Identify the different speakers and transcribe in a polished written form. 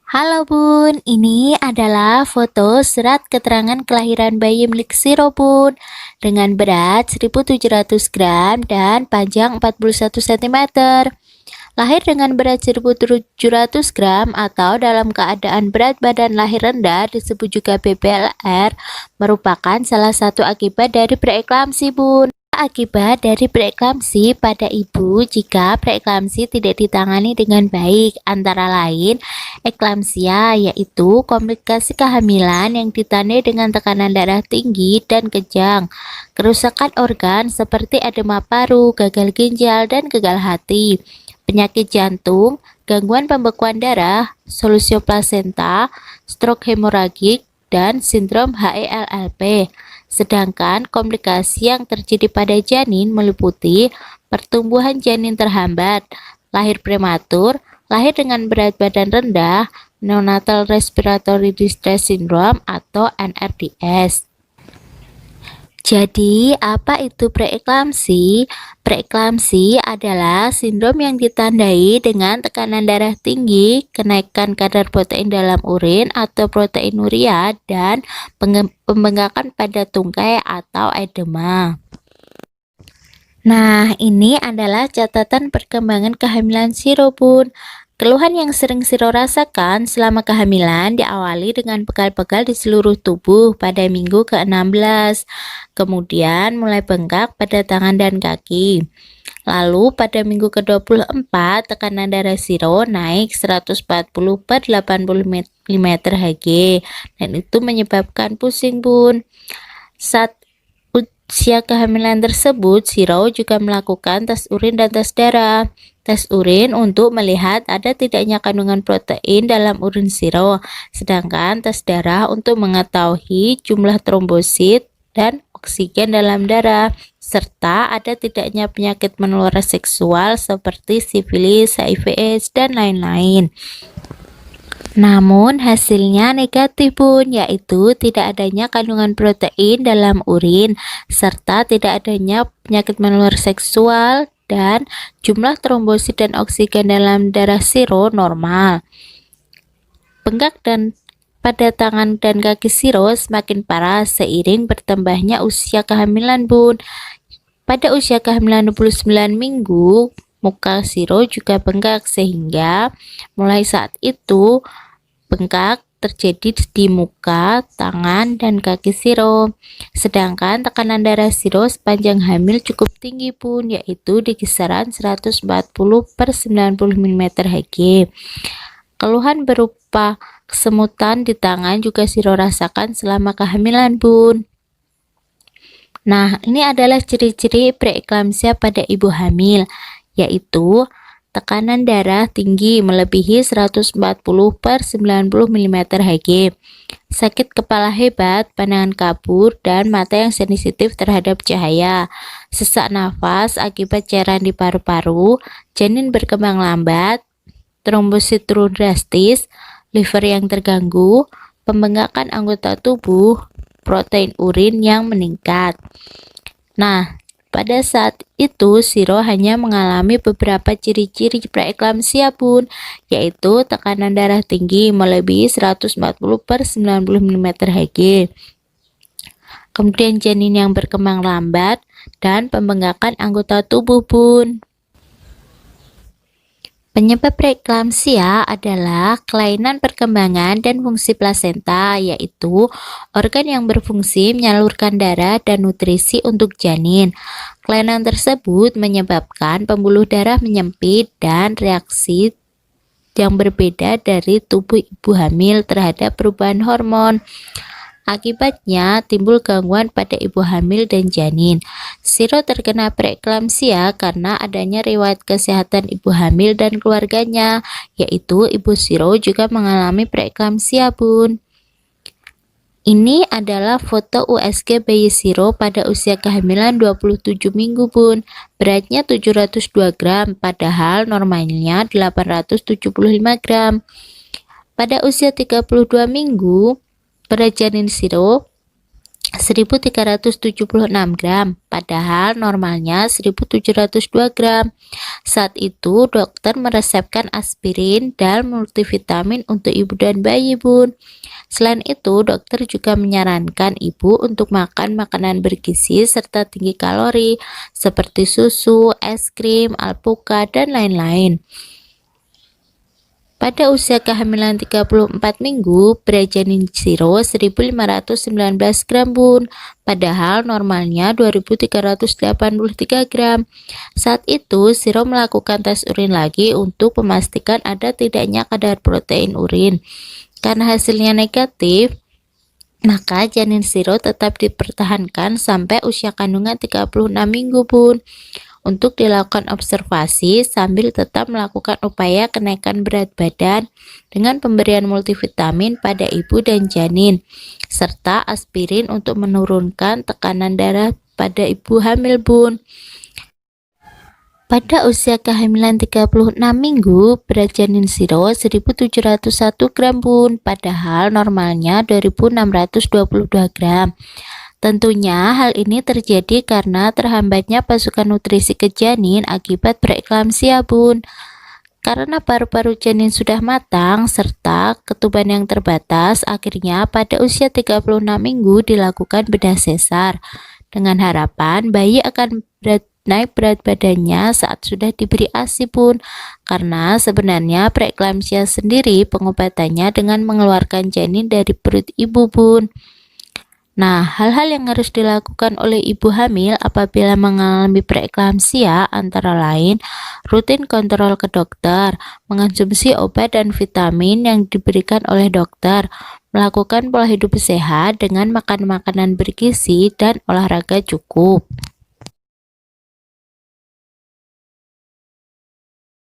Speaker 1: Halo Bun, ini adalah foto surat keterangan kelahiran bayi milik Siro Bun dengan berat 1.700 gram dan panjang 41 cm. Lahir dengan berat 1.700 gram atau dalam keadaan berat badan lahir rendah disebut juga BPLR merupakan salah satu akibat dari preeklamsi Bun. Akibat dari preeklamsi pada ibu jika preeklamsi tidak ditangani dengan baik, antara lain eklamsia yaitu komplikasi kehamilan yang ditandai dengan tekanan darah tinggi dan kejang, kerusakan organ seperti edema paru, gagal ginjal, dan gagal hati, penyakit jantung, gangguan pembekuan darah, solusio plasenta, stroke hemoragik, dan sindrom HELLP. Sedangkan komplikasi yang terjadi pada janin meliputi pertumbuhan janin terhambat, lahir prematur, lahir dengan berat badan rendah, neonatal respiratory distress syndrome atau NRDS. Jadi, apa itu preeklamsi? Preeklamsi adalah sindrom yang ditandai dengan tekanan darah tinggi, kenaikan kadar protein dalam urin atau proteinuria, dan pembengkakan pada tungkai atau edema. Nah, ini adalah catatan perkembangan kehamilan Siro Bun. Keluhan yang sering Siro rasakan selama kehamilan diawali dengan pegal-pegal di seluruh tubuh pada minggu ke-16, kemudian mulai bengkak pada tangan dan kaki. Lalu pada minggu ke-24 tekanan darah Siro naik 140 per 80 mm Hg dan itu menyebabkan pusing Bun. Saat usia kehamilan tersebut, Siro juga melakukan tes urin dan tes darah. Tes urin untuk melihat ada tidaknya kandungan protein dalam urin Siro, sedangkan tes darah untuk mengetahui jumlah trombosit dan oksigen dalam darah, serta ada tidaknya penyakit menular seksual seperti sifilis, HIV/AIDS, dan lain-lain. Namun hasilnya negatif Bun, yaitu tidak adanya kandungan protein dalam urin, serta tidak adanya penyakit menular seksual, dan jumlah trombosit dan oksigen dalam darah Siro normal. Bengkak dan pada tangan dan kaki Siro semakin parah seiring bertambahnya usia kehamilan Bun. Pada usia kehamilan 29 minggu, muka Siro juga bengkak sehingga mulai saat itu bengkak terjadi di muka, tangan, dan kaki Siro. Sedangkan tekanan darah Siro sepanjang hamil cukup tinggi Bun, yaitu di kisaran 140 per 90 mm Hg. Keluhan berupa kesemutan di tangan juga Siro rasakan selama kehamilan Bun. Nah, ini adalah ciri-ciri preeklamsia pada ibu hamil, yaitu tekanan darah tinggi melebihi 140 per 90 mm Hg, sakit kepala hebat, pandangan kabur, dan mata yang sensitif terhadap cahaya, sesak nafas akibat cairan di paru-paru, janin berkembang lambat, trombosit turun drastis, liver yang terganggu, pembengkakan anggota tubuh, protein urin yang meningkat. Nah, pada saat itu Siro hanya mengalami beberapa ciri-ciri preeklamsia Bun, yaitu tekanan darah tinggi melebihi 140 per 90 mm Hg, kemudian janin yang berkembang lambat, dan pembengkakan anggota tubuh Bun. Penyebab preeklamsia adalah kelainan perkembangan dan fungsi plasenta, yaitu organ yang berfungsi menyalurkan darah dan nutrisi untuk janin. Kelainan tersebut menyebabkan pembuluh darah menyempit dan reaksi yang berbeda dari tubuh ibu hamil terhadap perubahan hormon. Akibatnya timbul gangguan pada ibu hamil dan janin. Siro terkena preeklamsia karena adanya riwayat kesehatan ibu hamil dan keluarganya, yaitu ibu Siro juga mengalami preeklamsia Bun. Ini adalah foto USG bayi Siro pada usia kehamilan 27 minggu Bun. Beratnya 702 gram, padahal normalnya 875 gram. Pada usia 32 minggu, berat janin Siro 1376 gram, padahal normalnya 1702 gram. Saat itu dokter meresepkan aspirin dan multivitamin untuk ibu dan bayi, Bun. Selain itu, dokter juga menyarankan ibu untuk makan makanan bergizi serta tinggi kalori seperti susu, es krim, alpukat, dan lain-lain. Pada usia kehamilan 34 minggu, berat janin Zero 1519 gram, Bun. Padahal normalnya 2383 gram. Saat itu, Zero melakukan tes urin lagi untuk memastikan ada tidaknya kadar protein urin. Karena hasilnya negatif, maka janin Zero tetap dipertahankan sampai usia kandungan 36 minggu, Bun, untuk dilakukan observasi sambil tetap melakukan upaya kenaikan berat badan dengan pemberian multivitamin pada ibu dan janin, serta aspirin untuk menurunkan tekanan darah pada ibu hamil, Bun. Pada usia kehamilan 36 minggu, berat janin Zero 1701 gram, Bun, padahal normalnya 2622 gram. Tentunya hal ini terjadi karena terhambatnya pasokan nutrisi ke janin akibat preeklamsia, Bun. Karena paru-paru janin sudah matang serta ketuban yang terbatas, akhirnya pada usia 36 minggu dilakukan bedah sesar dengan harapan bayi akan naik berat badannya saat sudah diberi ASI, Bun. Karena sebenarnya preeklamsia sendiri pengobatannya dengan mengeluarkan janin dari perut ibu, Bun. Nah, hal-hal yang harus dilakukan oleh ibu hamil apabila mengalami preeklamsia antara lain rutin kontrol ke dokter, mengonsumsi obat dan vitamin yang diberikan oleh dokter, melakukan pola hidup sehat dengan makan makanan bergizi dan olahraga cukup.